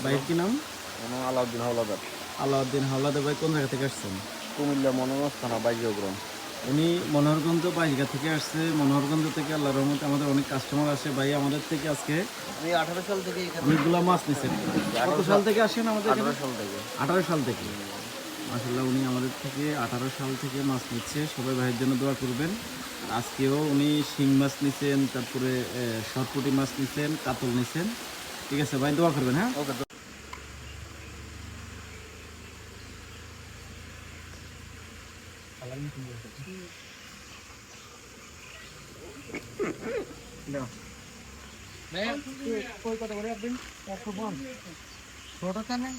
ভাইয়ের কি নাম? আলাউদ্দিন হাওলাদার। আলাউদ্দিন হাওলাদার। ভাই কোন জায়গা থেকে আসছেন? কুমিল্লা মনোরঞ্জন থানা বাইজিয়াগ্রাম। উনি মনোহরগঞ্জ বাইশগা থেকে আসছে। মনোহরগঞ্জ থেকে আল্লাহর রহমতে আমাদের অনেক কাস্টমার আসে। ভাই আমাদের থেকে আজকে আমি 18 সাল থেকে এখানে অনেকগুলা মাছ নিছেন। কত সাল থেকে আসেন আমাদের এখানে? 18 সাল থেকে। 18 সাল থেকে। মাশাআল্লাহ, উনি আমাদের থেকে 18 সাল থেকে মাছ নিচ্ছে। সবাই ভাইয়ের জন্য দোয়া করবেন। আজকেও উনি শিং মাছ নিছেন, তারপরে সরপুঁটি মাছ নিছেন, কাতল নিছেন। ঠিক আছে ভাই, দোয়া করবেন। হ্যাঁ, ওকে। কই কত করে একদিন 150 ছোট কানে